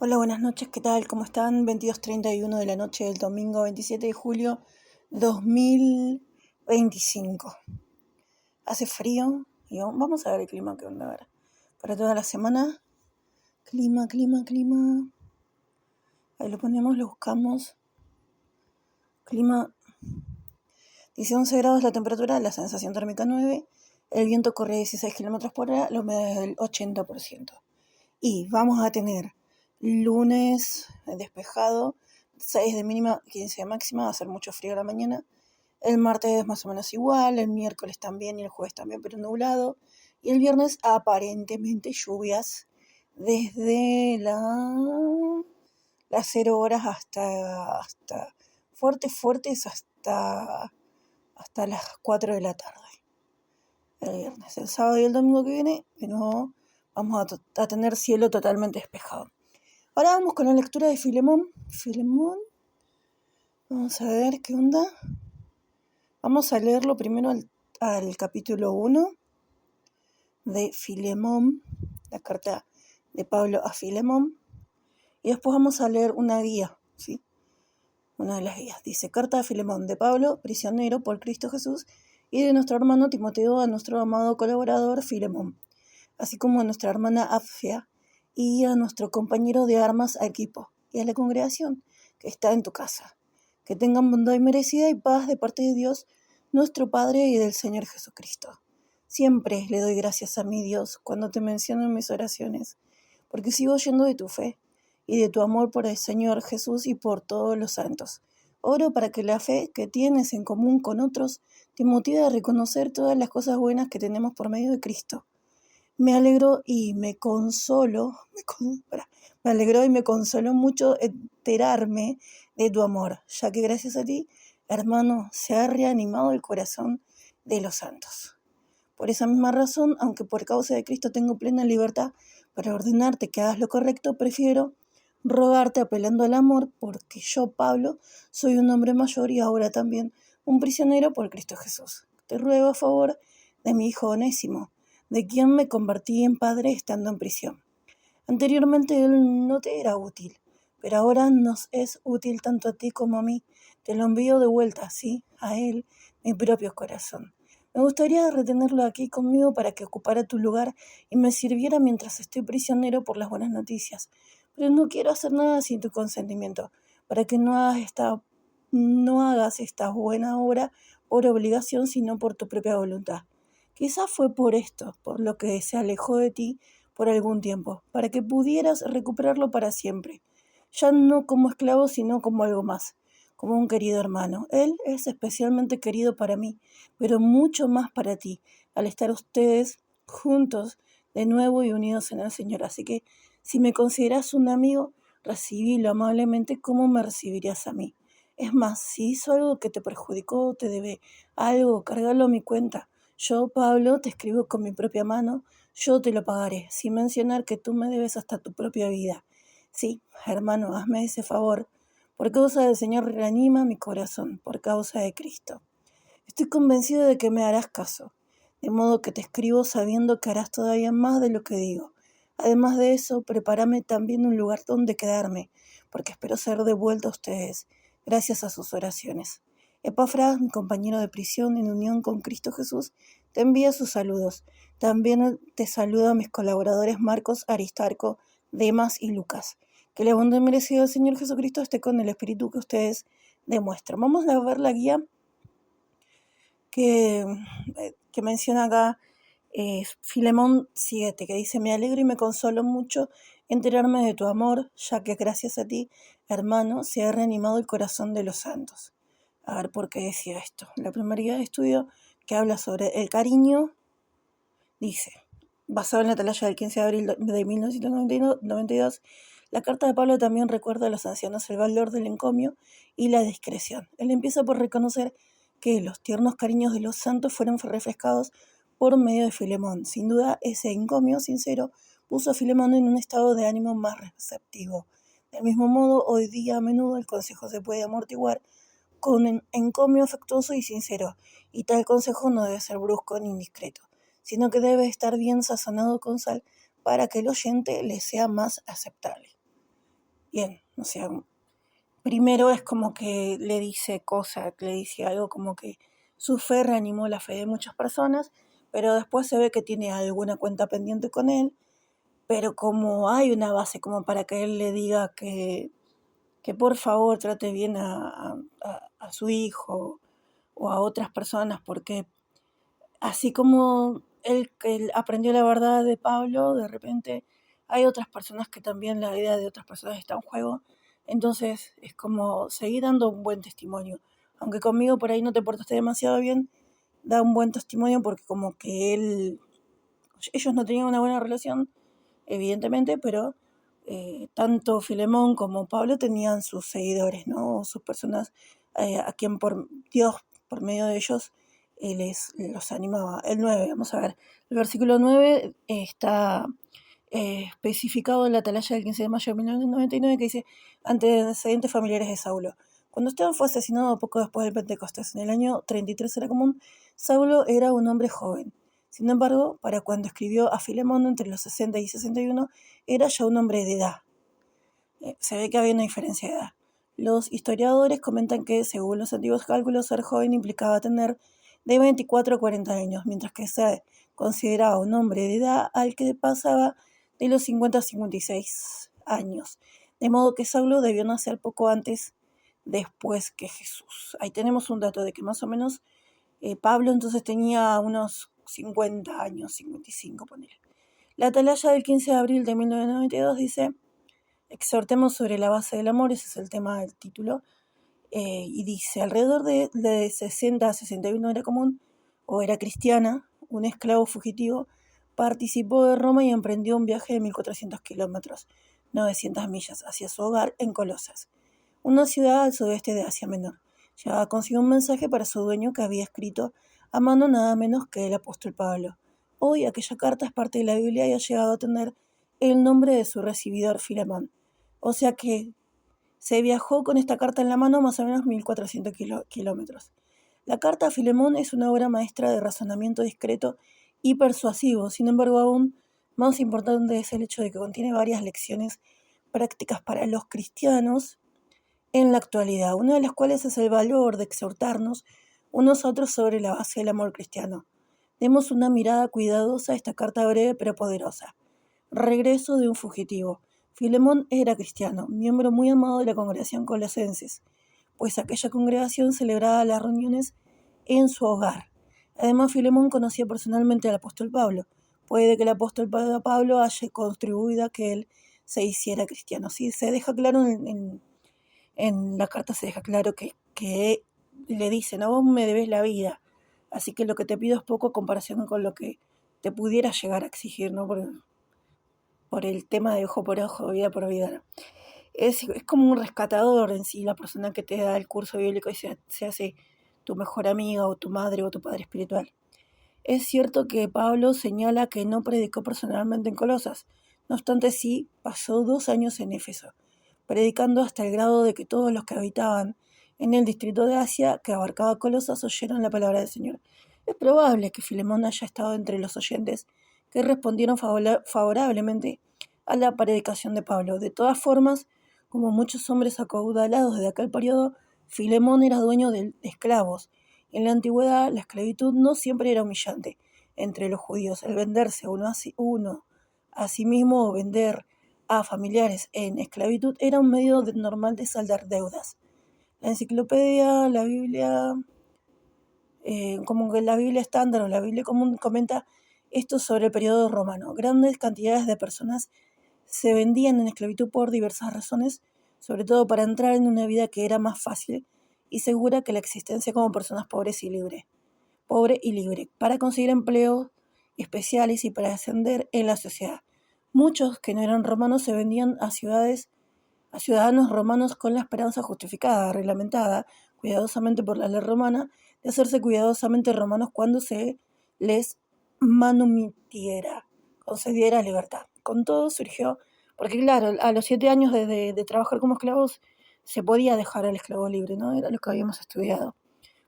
Hola, buenas noches, ¿qué tal? ¿Cómo están? 22:31 de la noche del domingo 27 de julio 2025. Hace frío y vamos a ver el clima que onda ahora. Para toda la semana, clima. Ahí lo ponemos, lo buscamos. Clima, dice 11 grados la temperatura, la sensación térmica 9, el viento corre 16 kilómetros por hora, la humedad es del 80%. Y vamos a tener lunes despejado, 6 de mínima, 15 de máxima, va a ser mucho frío a la mañana. El martes más o menos igual, el miércoles también y el jueves también, pero nublado. Y el viernes aparentemente lluvias desde las 0 horas hasta fuertes hasta las 4 de la tarde. El viernes, el sábado y el domingo que viene, de nuevo, vamos a tener cielo totalmente despejado. Ahora vamos con la lectura de Filemón. Vamos a ver qué onda. Vamos a leerlo primero al capítulo 1 de Filemón, la carta de Pablo a Filemón. Y después vamos a leer una guía, ¿sí? Una de las guías. Dice: Carta a Filemón de Pablo, prisionero por Cristo Jesús, y de nuestro hermano Timoteo a nuestro amado colaborador Filemón, así como a nuestra hermana Apfia y a nuestro compañero de armas Arquipo, y a la congregación que está en tu casa. Que tengan bondad inmerecida y paz de parte de Dios, nuestro Padre, y del Señor Jesucristo. Siempre le doy gracias a mi Dios cuando te menciono en mis oraciones, porque sigo oyendo de tu fe y de tu amor por el Señor Jesús y por todos los santos. Oro para que la fe que tienes en común con otros te motive a reconocer todas las cosas buenas que tenemos por medio de Cristo. Me alegro y me consoló mucho enterarme de tu amor, ya que gracias a ti, hermano, se ha reanimado el corazón de los santos. Por esa misma razón, aunque por causa de Cristo tengo plena libertad para ordenarte que hagas lo correcto, prefiero rogarte apelando al amor, porque yo, Pablo, soy un hombre mayor y ahora también un prisionero por Cristo Jesús. Te ruego a favor de mi hijo Onésimo, de quien me convertí en padre estando en prisión. Anteriormente él no te era útil, pero ahora nos es útil tanto a ti como a mí. Te lo envío de vuelta, sí, a él, mi propio corazón. Me gustaría retenerlo aquí conmigo para que ocupara tu lugar y me sirviera mientras estoy prisionero por las buenas noticias. Pero no quiero hacer nada sin tu consentimiento, para que no hagas esta buena obra por obligación, sino por tu propia voluntad. Quizás fue por esto, por lo que se alejó de ti por algún tiempo, para que pudieras recuperarlo para siempre, ya no como esclavo, sino como algo más, como un querido hermano. Él es especialmente querido para mí, pero mucho más para ti, al estar ustedes juntos de nuevo y unidos en el Señor. Así que, si me consideras un amigo, recibílo amablemente como me recibirías a mí. Es más, si hizo algo que te perjudicó, te debe algo, cargalo a mi cuenta. Yo, Pablo, te escribo con mi propia mano, yo te lo pagaré, sin mencionar que tú me debes hasta tu propia vida. Sí, hermano, hazme ese favor. Por causa del Señor reanima mi corazón, por causa de Cristo. Estoy convencido de que me harás caso, de modo que te escribo sabiendo que harás todavía más de lo que digo. Además de eso, prepárame también un lugar donde quedarme, porque espero ser devuelto a ustedes, gracias a sus oraciones. Epafras, mi compañero de prisión en unión con Cristo Jesús, te envía sus saludos. También te saludo a mis colaboradores Marcos, Aristarco, Demas y Lucas. Que la bondad merecida del Señor Jesucristo esté con el espíritu que ustedes demuestran. Vamos a ver la guía que menciona acá Filemón 7, que dice: me alegro y me consolo mucho enterarme de tu amor, ya que gracias a ti, hermano, se ha reanimado el corazón de los santos. A ver por qué decía esto. La primera guía de estudio que habla sobre el cariño dice: basado en la atalaya del 15 de abril de 1992, la carta de Pablo también recuerda a los ancianos el valor del encomio y la discreción. Él empieza por reconocer que los tiernos cariños de los santos fueron refrescados por medio de Filemón. Sin duda, ese encomio sincero puso a Filemón en un estado de ánimo más receptivo. Del mismo modo, hoy día a menudo el consejo se puede amortiguar con un encomio afectuoso y sincero, y tal consejo no debe ser brusco ni indiscreto, sino que debe estar bien sazonado con sal para que el oyente le sea más aceptable. Bien, o sea, primero es como que le dice algo como que su fe reanimó la fe de muchas personas, pero después se ve que tiene alguna cuenta pendiente con él, pero como hay una base como para que él le diga que por favor trate bien a su hijo o a otras personas, porque así como él aprendió la verdad de Pablo, de repente hay otras personas que también la vida de otras personas está en juego. Entonces es como seguir dando un buen testimonio. Aunque conmigo por ahí no te portaste demasiado bien, da un buen testimonio porque como que ellos no tenían una buena relación, evidentemente, pero tanto Filemón como Pablo tenían sus seguidores, ¿no? Sus personas a quien por Dios, por medio de ellos, los animaba. El 9, vamos a ver. El versículo 9 está especificado en la atalaya del 15 de mayo de 1999 que dice: antecedentes familiares de Saulo. Cuando Esteban fue asesinado poco después del Pentecostés, en el año 33 era común, Saulo era un hombre joven. Sin embargo, para cuando escribió a Filemón entre los 60 y 61, era ya un hombre de edad. Se ve que había una diferencia de edad. Los historiadores comentan que, según los antiguos cálculos, ser joven implicaba tener de 24 a 40 años, mientras que se consideraba un hombre de edad al que pasaba de los 50 a 56 años. De modo que Saulo debió nacer poco antes, después que Jesús. Ahí tenemos un dato de que más o menos Pablo entonces tenía unos 50 años, 55, ponele. La atalaya del 15 de abril de 1992 dice: exhortemos sobre la base del amor, ese es el tema del título, y dice: alrededor de 60 a 61 era común, o era cristiana, un esclavo fugitivo, participó de Roma y emprendió un viaje de 1400 kilómetros, 900 millas, hacia su hogar en Colosas, una ciudad al sudeste de Asia Menor. Llevaba consigo un mensaje para su dueño que había escrito a mano nada menos que el apóstol Pablo. Hoy aquella carta es parte de la Biblia y ha llegado a tener el nombre de su recibidor, Filemón. O sea que se viajó con esta carta en la mano más o menos 1400 kilómetros. La carta a Filemón es una obra maestra de razonamiento discreto y persuasivo. Sin embargo, aún más importante es el hecho de que contiene varias lecciones prácticas para los cristianos en la actualidad, una de las cuales es el valor de exhortarnos unos a otros sobre la base del amor cristiano. Demos una mirada cuidadosa a esta carta breve pero poderosa. Regreso de un fugitivo. Filemón era cristiano, miembro muy amado de la congregación colosenses, pues aquella congregación celebraba las reuniones en su hogar. Además, Filemón conocía personalmente al apóstol Pablo. Puede que el apóstol Pablo haya contribuido a que él se hiciera cristiano. Sí, se deja claro en la carta, se deja claro que le dice: no, vos me debes la vida, así que lo que te pido es poco en comparación con lo que te pudiera llegar a exigir, ¿no? Por el tema de ojo por ojo, vida por vida, ¿no? Es como un rescatador en sí, la persona que te da el curso bíblico y se hace tu mejor amiga o tu madre o tu padre espiritual. Es cierto que Pablo señala que no predicó personalmente en Colosas, no obstante sí pasó 2 años en Éfeso, predicando hasta el grado de que todos los que habitaban en el distrito de Asia, que abarcaba Colosas, oyeron la palabra del Señor. Es probable que Filemón haya estado entre los oyentes que respondieron favorablemente a la predicación de Pablo. De todas formas, como muchos hombres acaudalados de aquel periodo, Filemón era dueño de esclavos. En la antigüedad, la esclavitud no siempre era humillante. Entre los judíos, el venderse uno a sí mismo o vender a familiares en esclavitud era un medio normal de saldar deudas. La enciclopedia, la Biblia, como que la Biblia estándar o la Biblia común comenta esto sobre el periodo romano. Grandes cantidades de personas se vendían en esclavitud por diversas razones, sobre todo para entrar en una vida que era más fácil y segura que la existencia como personas pobre y libre, para conseguir empleos especiales y para ascender en la sociedad. Muchos que no eran romanos se vendían a ciudadanos romanos con la esperanza justificada, reglamentada cuidadosamente por la ley romana, de hacerse cuidadosamente romanos cuando se les manumitiera, concediera libertad. Con todo surgió, porque claro, a los 7 años de trabajar como esclavos se podía dejar al esclavo libre, ¿no? Era lo que habíamos estudiado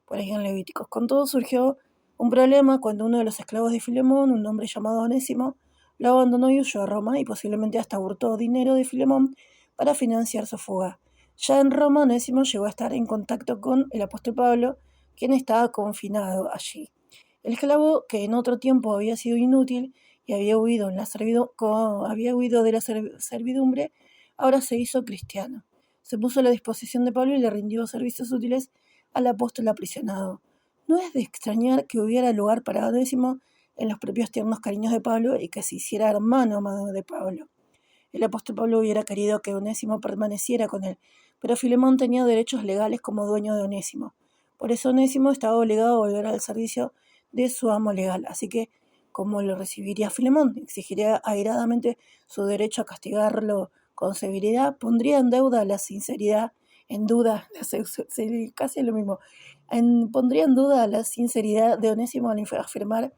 por ahí en Levíticos. Con todo surgió un problema cuando uno de los esclavos de Filemón, un hombre llamado Onésimo, lo abandonó y huyó a Roma y posiblemente hasta hurtó dinero de Filemón para financiar su fuga. Ya en Roma, Onésimo llegó a estar en contacto con el apóstol Pablo, quien estaba confinado allí. El esclavo, que en otro tiempo había sido inútil y había huido de la servidumbre, ahora se hizo cristiano. Se puso a la disposición de Pablo y le rindió servicios útiles al apóstol aprisionado. No es de extrañar que hubiera lugar para Onésimo en los propios tiernos cariños de Pablo y que se hiciera hermano amado de Pablo. El apóstol Pablo hubiera querido que Onésimo permaneciera con él, pero Filemón tenía derechos legales como dueño de Onésimo. Por eso Onésimo estaba obligado a volver al servicio de su amo legal. Así que, como lo recibiría Filemón, exigiría airadamente su derecho a castigarlo con severidad, pondría en deuda la sinceridad, en duda, casi lo mismo, pondría en duda la sinceridad de Onésimo al afirmar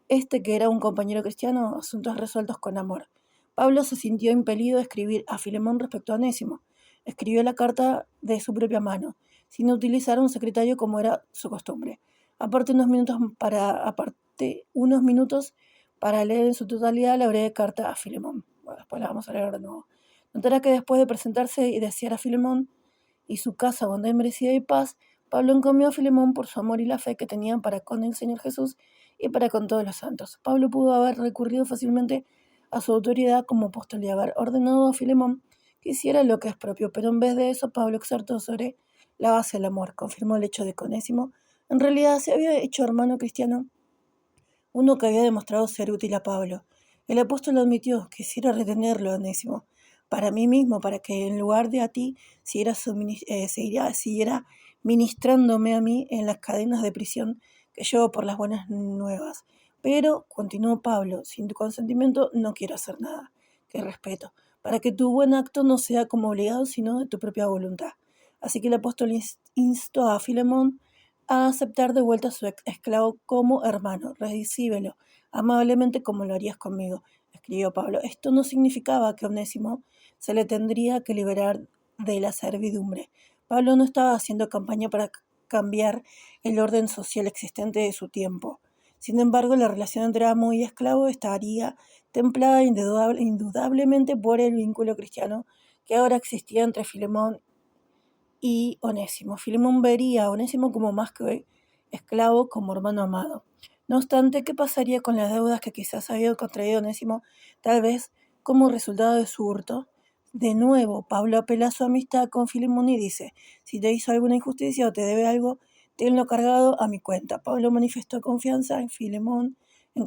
que era un compañero cristiano, asuntos resueltos con amor. Pablo se sintió impelido a escribir a Filemón respecto a Onésimo. Escribió la carta de su propia mano, sin utilizar un secretario como era su costumbre. Aparte unos minutos para leer en su totalidad la breve carta a Filemón. Bueno, después la vamos a leer de nuevo. Notará que después de presentarse y desear a Filemón y su casa bondad merecida y paz, Pablo encomió a Filemón por su amor y la fe que tenían para con el Señor Jesús y para con todos los santos. Pablo pudo haber recurrido fácilmente a su autoridad como apóstol y haber ordenado a Filemón que hiciera lo que es propio, pero en vez de eso Pablo exhortó sobre la base del amor. Confirmó el hecho de que Onésimo en realidad se había hecho hermano cristiano, uno que había demostrado ser útil a Pablo. El apóstol admitió: quisiera retenerlo, Onésimo, para mí mismo, para que en lugar de a ti siguiera ministrándome a mí en las cadenas de prisión que llevo por las buenas nuevas. Pero, continuó Pablo, sin tu consentimiento no quiero hacer nada, que respeto, para que tu buen acto no sea como obligado, sino de tu propia voluntad. Así que el apóstol instó a Filemón a aceptar de vuelta a su esclavo como hermano. Recíbelo amablemente como lo harías conmigo, escribió Pablo. Esto no significaba que a Onésimo se le tendría que liberar de la servidumbre. Pablo no estaba haciendo campaña para cambiar el orden social existente de su tiempo. Sin embargo, la relación entre amo y esclavo estaría templada indudablemente por el vínculo cristiano que ahora existía entre Filemón y Onésimo. Filemón vería a Onésimo como más que esclavo, como hermano amado. No obstante, ¿qué pasaría con las deudas que quizás había contraído Onésimo, tal vez como resultado de su hurto? De nuevo, Pablo apela a su amistad con Filemón y dice: si te hizo alguna injusticia o te debe algo, tenlo cargado a mi cuenta. Pablo manifestó confianza en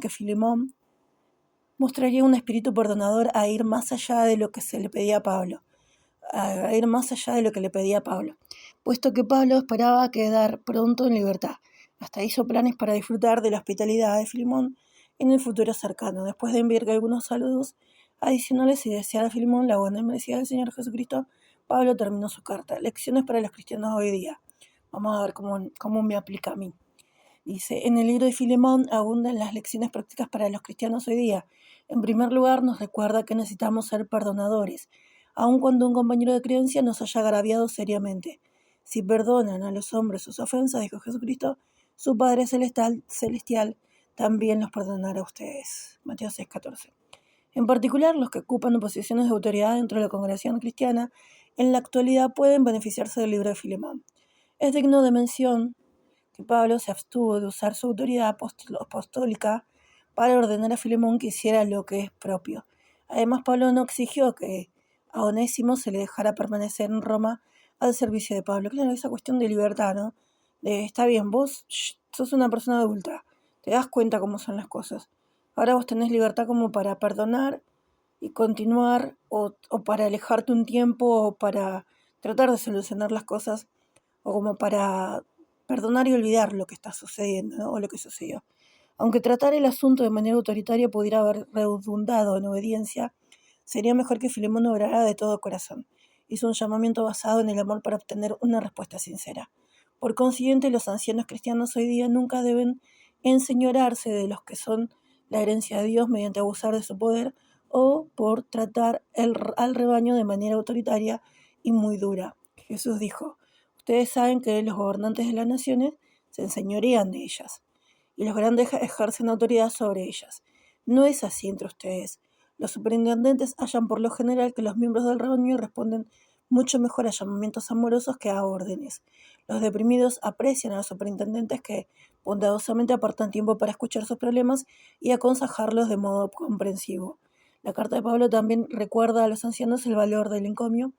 que Filemón mostraría un espíritu perdonador a ir más allá de lo que se le pedía a Pablo. Puesto que Pablo esperaba quedar pronto en libertad. Hasta hizo planes para disfrutar de la hospitalidad de Filemón en el futuro cercano. Después de enviar algunos saludos adicionales y desear a Filemón la buena merecida del Señor Jesucristo, Pablo terminó su carta. Lecciones para los cristianos hoy día. Vamos a ver cómo me aplica a mí. Dice: en el libro de Filemón abundan las lecciones prácticas para los cristianos hoy día. En primer lugar, nos recuerda que necesitamos ser perdonadores, aun cuando un compañero de creencia nos haya agraviado seriamente. Si perdonan a los hombres sus ofensas, dijo Jesucristo, su Padre celestial también los perdonará a ustedes. Mateo 6:14. En particular, los que ocupan posiciones de autoridad dentro de la congregación cristiana en la actualidad pueden beneficiarse del libro de Filemón. Es digno de mención que Pablo se abstuvo de usar su autoridad apostólica para ordenar a Filemón que hiciera lo que es propio. Además, Pablo no exigió que a Onésimo se le dejara permanecer en Roma al servicio de Pablo. Claro, esa cuestión de libertad, ¿no? Está bien, vos sos una persona adulta, te das cuenta cómo son las cosas. Ahora vos tenés libertad como para perdonar y continuar, o para alejarte un tiempo, o para tratar de solucionar las cosas, o como para perdonar y olvidar lo que está sucediendo, ¿no? O lo que sucedió. Aunque tratar el asunto de manera autoritaria pudiera haber redundado en obediencia, sería mejor que Filemón obrara de todo corazón. Hizo un llamamiento basado en el amor para obtener una respuesta sincera. Por consiguiente, los ancianos cristianos hoy día nunca deben enseñorarse de los que son la herencia de Dios mediante abusar de su poder o por tratar al rebaño de manera autoritaria y muy dura. Jesús dijo: ustedes saben que los gobernantes de las naciones se enseñorean de ellas, y los grandes ejercen autoridad sobre ellas. No es así entre ustedes. Los superintendentes hallan por lo general que los miembros del rebaño responden mucho mejor a llamamientos amorosos que a órdenes. Los deprimidos aprecian a los superintendentes que bondadosamente apartan tiempo para escuchar sus problemas y aconsejarlos de modo comprensivo. La carta de Pablo también recuerda a los ancianos el valor del encomio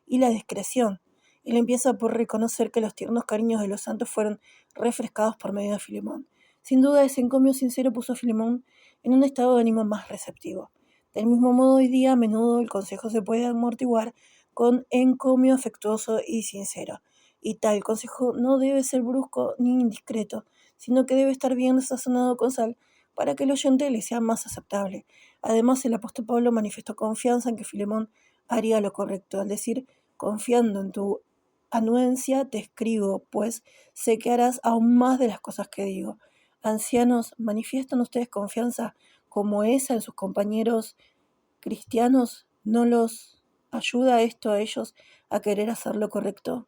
y la discreción. Él empieza por reconocer que los tiernos cariños de los santos fueron refrescados por medio de Filemón. Sin duda, ese encomio sincero puso a Filemón en un estado de ánimo más receptivo. Del mismo modo, hoy día a menudo el consejo se puede amortiguar con encomio afectuoso y sincero. Y tal consejo no debe ser brusco ni indiscreto, sino que debe estar bien sazonado con sal para que el oyente le sea más aceptable. Además, el apóstol Pablo manifestó confianza en que Filemón haría lo correcto, al decir, confiando en tu anuencia te escribo, pues sé que harás aún más de las cosas que digo. Ancianos, ¿manifiestan ustedes confianza como esa en sus compañeros cristianos? ¿No los ayuda esto a ellos a querer hacer lo correcto?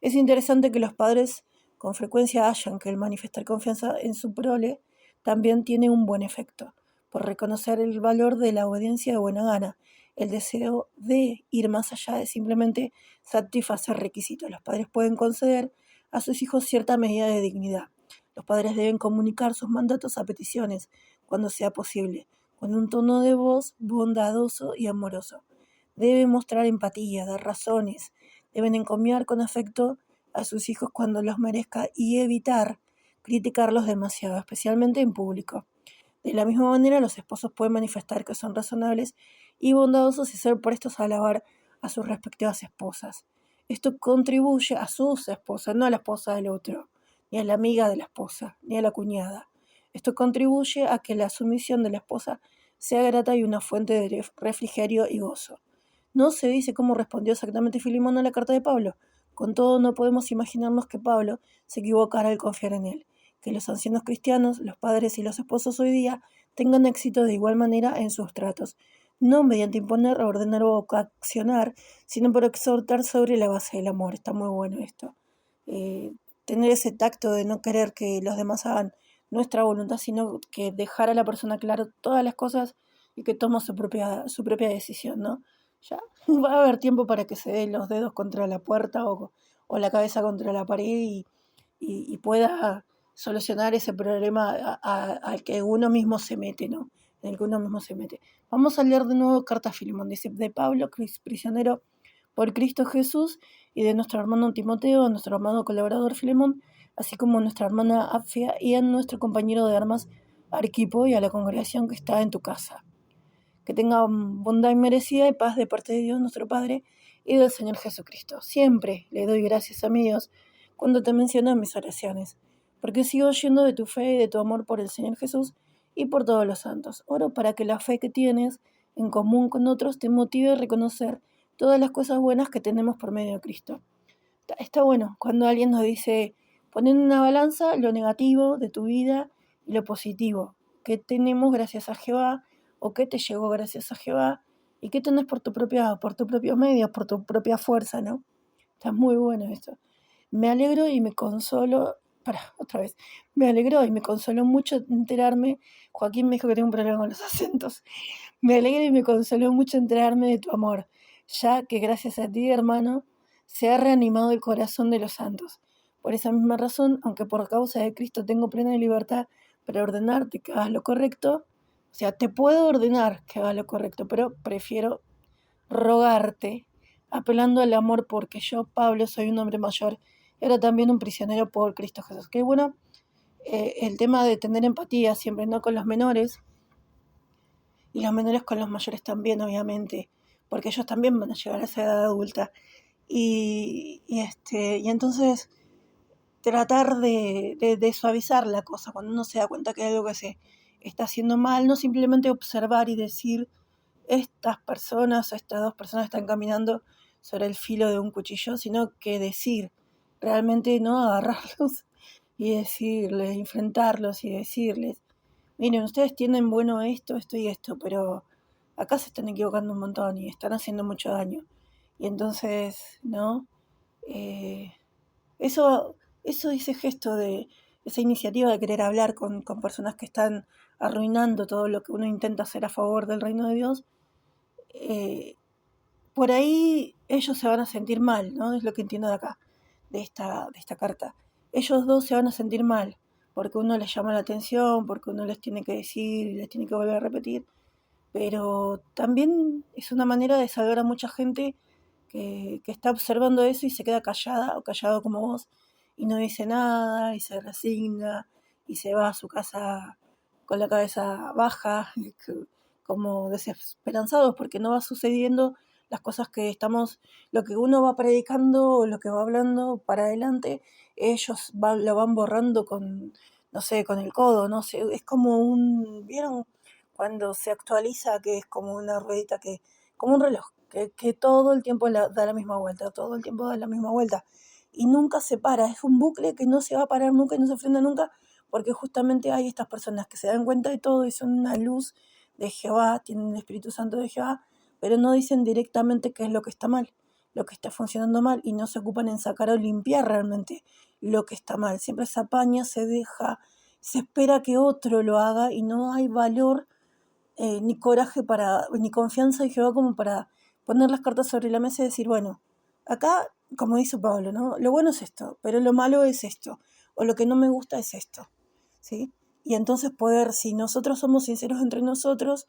Es interesante que los padres con frecuencia hallan que el manifestar confianza en su prole también tiene un buen efecto, por reconocer el valor de la obediencia de buena gana, el deseo de ir más allá de simplemente satisfacer requisitos. Los padres pueden conceder a sus hijos cierta medida de dignidad. Los padres deben comunicar sus mandatos a peticiones, cuando sea posible, con un tono de voz bondadoso y amoroso. Deben mostrar empatía, dar razones, deben encomiar con afecto a sus hijos cuando los merezca y evitar criticarlos demasiado, especialmente en público. De la misma manera, los esposos pueden manifestar que son razonables y bondadosos y ser prestos a alabar a sus respectivas esposas. Esto contribuye a sus esposas, no a la esposa del otro, ni a la amiga de la esposa, ni a la cuñada. Esto contribuye a que la sumisión de la esposa sea grata y una fuente de refrigerio y gozo. No se dice cómo respondió exactamente Filemón a la carta de Pablo. Con todo, no podemos imaginarnos que Pablo se equivocara al confiar en él. Que los ancianos cristianos, los padres y los esposos hoy día tengan éxito de igual manera en sus tratos, no mediante imponer, ordenar o coaccionar, sino por exhortar sobre la base del amor. Está muy bueno esto. Tener ese tacto de no querer que los demás hagan nuestra voluntad, sino que dejar a la persona claro todas las cosas y que tome su propia decisión, ¿no? Ya va a haber tiempo para que se dé los dedos contra la puerta o la cabeza contra la pared y pueda solucionar ese problema al que uno mismo se mete, ¿no? En el que uno mismo se mete. Vamos a leer de nuevo carta a Filemón, dice, de Pablo, prisionero por Cristo Jesús, y de nuestro hermano Timoteo, nuestro amado colaborador Filemón, así como nuestra hermana Apfia y a nuestro compañero de armas Arquipo y a la congregación que está en tu casa. Que tengan bondad inmerecida y paz de parte de Dios nuestro Padre y del Señor Jesucristo. Siempre le doy gracias a mi Dios cuando te menciono en mis oraciones, porque sigo oyendo de tu fe y de tu amor por el Señor Jesús y por todos los santos. Oro para que la fe que tienes en común con otros te motive a reconocer todas las cosas buenas que tenemos por medio de Cristo. Está bueno cuando alguien nos dice, pon en una balanza lo negativo de tu vida y lo positivo, que tenemos gracias a Jehová, o qué te llegó gracias a Jehová, y qué tenés por tu propio medio, por tu propia fuerza, ¿no? Está muy bueno esto. Me alegro y me consolo, otra vez, me alegro y me consoló mucho enterarme, Joaquín me dijo que tengo un problema con los acentos, me alegro y me consoló mucho enterarme de tu amor, ya que gracias a ti, hermano, se ha reanimado el corazón de los santos. Por esa misma razón, aunque por causa de Cristo tengo plena libertad para ordenarte que hagas lo correcto, o sea, te puedo ordenar que hagas lo correcto, pero prefiero rogarte, apelando al amor, porque yo, Pablo, soy un hombre mayor y ahora también un prisionero por Cristo Jesús. Que bueno, el tema de tener empatía siempre, ¿no? Con los menores, y los menores con los mayores también, obviamente, porque ellos también van a llegar a esa edad adulta. Y entonces tratar de suavizar la cosa cuando uno se da cuenta que hay algo que se está haciendo mal, no simplemente observar y decir, estas dos personas están caminando sobre el filo de un cuchillo, sino que decir, realmente no agarrarlos y decirles, enfrentarlos y decirles, miren, ustedes tienen bueno esto y esto, pero acá se están equivocando un montón y están haciendo mucho daño. Y entonces, ¿no? Eh, eso, ese gesto de esa iniciativa de querer hablar con personas que están arruinando todo lo que uno intenta hacer a favor del reino de Dios, por ahí ellos se van a sentir mal, ¿no? Es lo que entiendo de acá, de esta carta. Ellos dos se van a sentir mal, porque uno les llama la atención, porque uno les tiene que decir, les tiene que volver a repetir, pero también es una manera de salvar a mucha gente que está observando eso y se queda callada o callado como vos y no dice nada y se resigna y se va a su casa con la cabeza baja, como desesperanzados porque no va sucediendo las cosas que estamos, lo que uno va predicando o lo que va hablando para adelante, ellos lo van borrando con, no sé, con el codo, no sé, es como ¿vieron? Cuando se actualiza, que es como una ruedita como un reloj, que todo el tiempo da la misma vuelta, todo el tiempo da la misma vuelta. Y nunca se para, es un bucle que no se va a parar nunca y no se frena nunca, porque justamente hay estas personas que se dan cuenta de todo y son una luz de Jehová, tienen el Espíritu Santo de Jehová, pero no dicen directamente qué es lo que está mal, lo que está funcionando mal, y no se ocupan en sacar o limpiar realmente lo que está mal. Siempre se apaña, se deja, se espera que otro lo haga y no hay valor ni coraje ni confianza en Jehová como para poner las cartas sobre la mesa y decir, bueno, acá, como dice Pablo, ¿no? Lo bueno es esto, pero lo malo es esto, o lo que no me gusta es esto, ¿sí? Y entonces poder, si nosotros somos sinceros entre nosotros,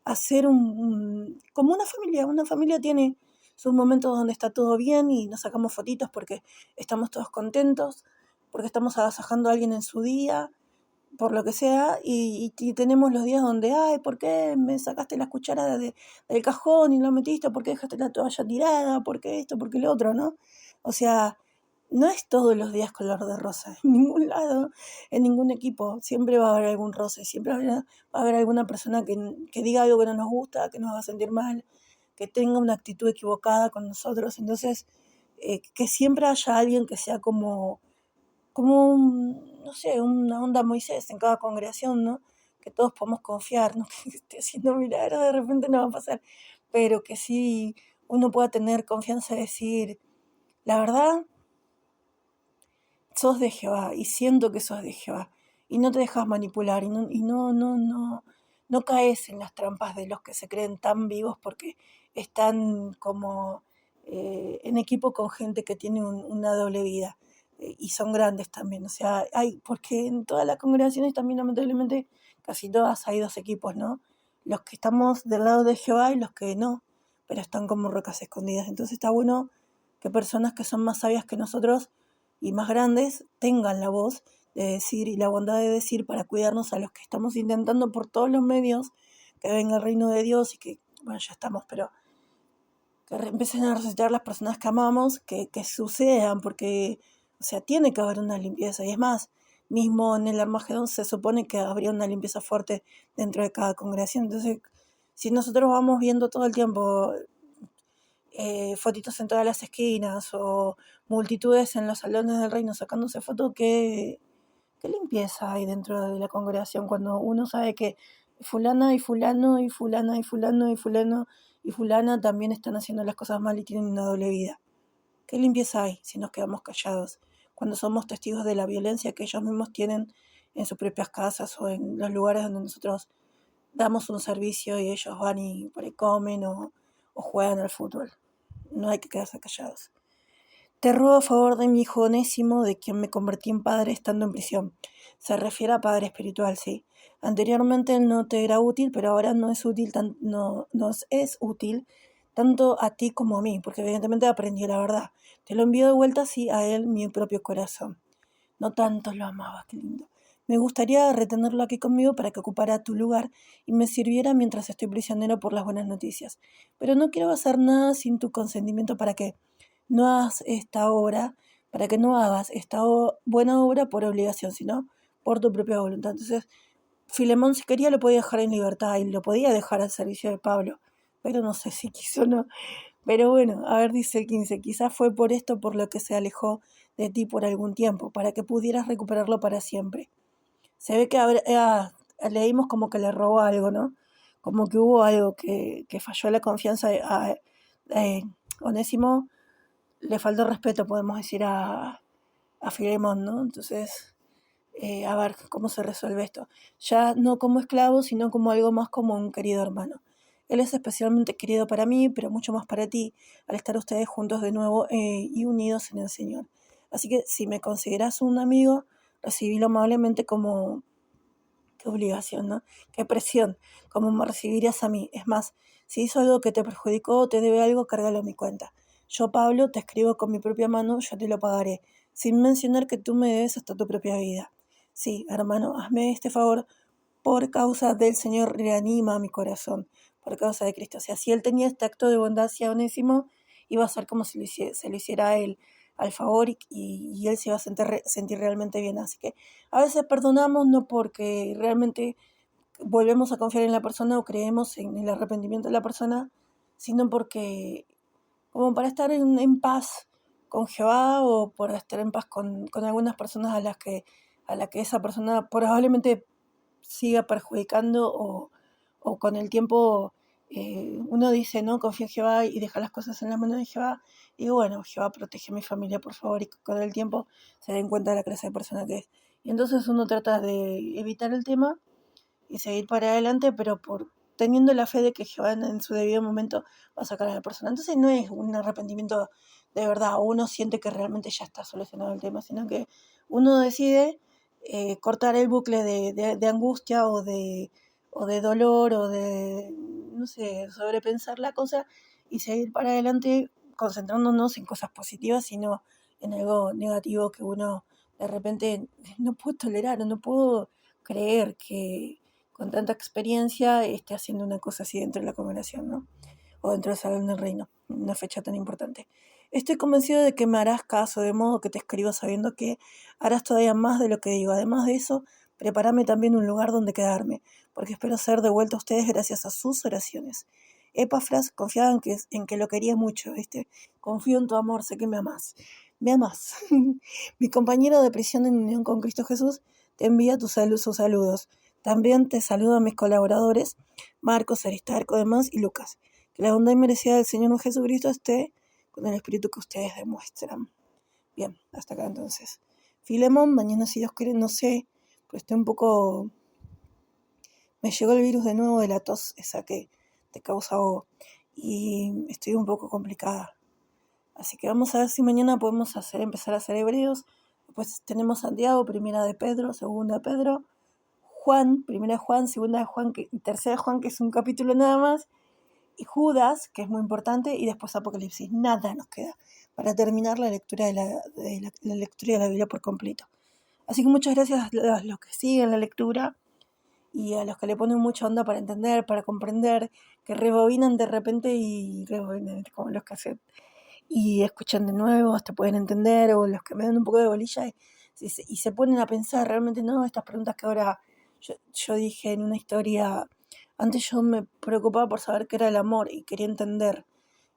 hacer como una familia tiene sus momentos donde está todo bien y nos sacamos fotitos porque estamos todos contentos, porque estamos agasajando a alguien en su día, por lo que sea, y tenemos los días donde, ay, ¿por qué me sacaste las cucharas del cajón y lo metiste? ¿Por qué dejaste la toalla tirada? ¿Por qué esto? ¿Por qué lo otro? ¿No? O sea, no es todos los días color de rosa, en ningún lado, en ningún equipo. Siempre va a haber algún roce, siempre va a haber alguna persona que diga algo que no nos gusta, que nos haga sentir mal, que tenga una actitud equivocada con nosotros. Entonces, que siempre haya alguien que sea como no sé, una onda Moisés en cada congregación, ¿no? Que todos podemos confiar, no que esté haciendo milagros, de repente no va a pasar, pero que sí uno pueda tener confianza de decir, la verdad, sos de Jehová y siento que sos de Jehová y no te dejas manipular y no caes en las trampas de los que se creen tan vivos porque están como en equipo con gente que tiene una doble vida y son grandes también, o sea, porque en todas las congregaciones también lamentablemente casi todas hay dos equipos, ¿no? Los que estamos del lado de Jehová y los que no, pero están como rocas escondidas, entonces está bueno que personas que son más sabias que nosotros y más grandes tengan la voz de decir y la bondad de decir para cuidarnos a los que estamos intentando por todos los medios que venga el reino de Dios y que, bueno, ya estamos, pero que empiecen a resucitar las personas que amamos, que sucedan, porque, o sea, tiene que haber una limpieza. Y es más, mismo en el Armagedón se supone que habría una limpieza fuerte dentro de cada congregación. Entonces, si nosotros vamos viendo todo el tiempo fotitos en todas las esquinas o multitudes en los salones del reino sacándose fotos, ¿qué limpieza hay dentro de la congregación cuando uno sabe que fulana y fulano y fulana y fulano y fulano y fulana también están haciendo las cosas mal y tienen una doble vida? ¿Qué limpieza hay si nos quedamos callados cuando somos testigos de la violencia que ellos mismos tienen en sus propias casas o en los lugares donde nosotros damos un servicio y ellos van y por ahí comen o juegan al fútbol? No hay que quedarse callados. Te ruego a favor de mi hijo Onésimo, de quien me convertí en padre estando en prisión. Se refiere a padre espiritual, sí. Anteriormente él no te era útil, pero ahora no es útil, no nos es útil tanto a ti como a mí, porque evidentemente aprendió la verdad. Te lo envío de vuelta, sí, a él, mi propio corazón. No tanto lo amaba, qué lindo. Me gustaría retenerlo aquí conmigo para que ocupara tu lugar y me sirviera mientras estoy prisionero por las buenas noticias. Pero no quiero hacer nada sin tu consentimiento no hagas esta obra, para que no hagas esta buena obra por obligación, sino por tu propia voluntad. Entonces, Filemón, si quería, lo podía dejar en libertad y lo podía dejar al servicio de Pablo, pero no sé si quiso o no. Pero bueno, a ver, dice el 15, quizás fue por esto por lo que se alejó de ti por algún tiempo, para que pudieras recuperarlo para siempre. Se ve que leímos como que le robó algo, ¿no? Como que hubo algo que falló la confianza a Onésimo, le faltó respeto, podemos decir, a Filemón, ¿no? Entonces, a ver cómo se resuelve esto. Ya no como esclavo, sino como algo más como un querido hermano. Él es especialmente querido para mí, pero mucho más para ti, al estar ustedes juntos de nuevo y unidos en el Señor. Así que si me consideras un amigo, recibílo amablemente como qué obligación, ¿no? Qué presión, como me recibirías a mí. Es más, si hizo algo que te perjudicó o te debe algo, cárgalo a mi cuenta. Yo, Pablo, te escribo con mi propia mano, yo te lo pagaré, sin mencionar que tú me debes hasta tu propia vida. Sí, hermano, hazme este favor, por causa del Señor, reanima mi corazón, por causa de Cristo. O sea, si él tenía este acto de bondad hacia Onésimo, iba a ser como si se lo hiciera a él al favor y él se iba a sentir realmente bien. Así que a veces perdonamos no porque realmente volvemos a confiar en la persona o creemos en el arrepentimiento de la persona, sino porque como para estar en paz con Jehová o por estar en paz con algunas personas a la que esa persona probablemente siga perjudicando o con el tiempo uno dice, ¿no? Confía en Jehová y deja las cosas en la mano de Jehová. Y bueno, Jehová protege a mi familia, por favor, y con el tiempo se den cuenta de la clase de persona que es. Y entonces uno trata de evitar el tema y seguir para adelante, pero por teniendo la fe de que Jehová en su debido momento va a sacar a la persona. Entonces no es un arrepentimiento de verdad, o uno siente que realmente ya está solucionado el tema, sino que uno decide cortar el bucle de angustia o de dolor o de, no sé, sobrepensar la cosa y seguir para adelante concentrándonos en cosas positivas, sino en algo negativo que uno de repente no puede tolerar o no puedo creer que con tanta experiencia esté haciendo una cosa así dentro de la congregación, ¿no? O dentro del salón del reino, una fecha tan importante. Estoy convencido de que me harás caso, de modo que te escribo sabiendo que harás todavía más de lo que digo. Además de eso, prepárame también un lugar donde quedarme, porque espero ser devuelto a ustedes gracias a sus oraciones. Epafras confiaba en que lo quería mucho, ¿viste? Confío en tu amor, sé que me amás. Me amás. Mi compañero de prisión en unión con Cristo Jesús te envía sus saludos. También te saludo a mis colaboradores, Marcos, Aristarco, Demás y Lucas. Que la bondad inmerecida del Señor Jesucristo esté con el espíritu que ustedes demuestran. Bien, hasta acá entonces. Filemón, mañana si Dios quiere, no sé, pero estoy un poco... Me llegó el virus de nuevo de la tos, esa que te causa ahogo, y estoy un poco complicada. Así que vamos a ver si mañana podemos empezar a hacer Hebreos. Después tenemos Santiago, primera de Pedro, segunda de Pedro, Juan, primera de Juan, segunda de Juan y tercera de Juan, que es un capítulo nada más, y Judas, que es muy importante, y después Apocalipsis. Nada nos queda para terminar la lectura de la lectura de la Biblia por completo. Así que muchas gracias a los que siguen la lectura y a los que le ponen mucha onda para entender, para comprender, que rebobinan de repente y rebobinan como los cassettes y escuchan de nuevo, hasta pueden entender, o los que me dan un poco de bolilla y se ponen a pensar realmente, no, estas preguntas que ahora yo dije en una historia, antes yo me preocupaba por saber qué era el amor y quería entender,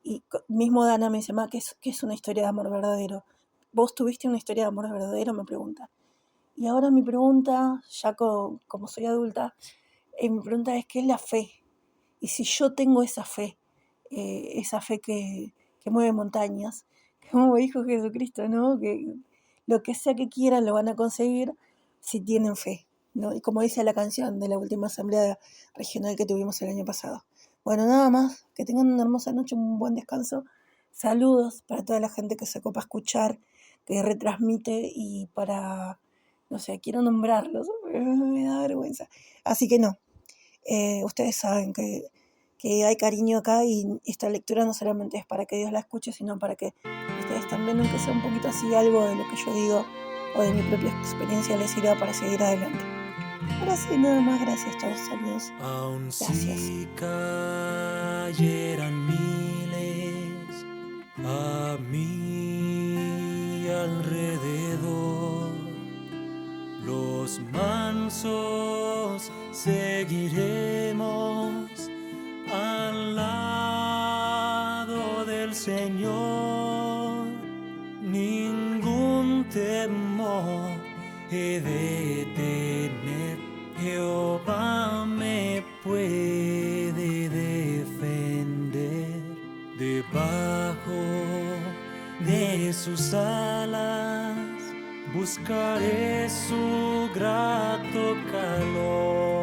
y mismo Dana me dice, ¿qué es una historia de amor verdadero? ¿Vos tuviste una historia de amor verdadero? Me pregunta. Y ahora mi pregunta, ya como soy adulta, mi pregunta es, ¿qué es la fe? Y si yo tengo esa fe que mueve montañas, como dijo Jesucristo, ¿no? Que lo que sea que quieran lo van a conseguir si tienen fe, ¿no? Y como dice la canción de la última asamblea regional que tuvimos el año pasado. Bueno, nada más, que tengan una hermosa noche, un buen descanso. Saludos para toda la gente que se copa a escuchar, que retransmite y para, no sé, quiero nombrarlos, me da vergüenza. Así que no, ustedes saben que hay cariño acá y esta lectura no solamente es para que Dios la escuche, sino para que ustedes también, aunque sea un poquito así, algo de lo que yo digo o de mi propia experiencia les sirva para seguir adelante. Ahora sí, nada más, gracias, todos, saludos. Aun Gracias. si cayeran miles a mi alrededor, los mansos seguiremos al lado del Señor. Ningún temor he de tener, Jehová me puede defender. Debajo de sus alas buscaré su grato calor.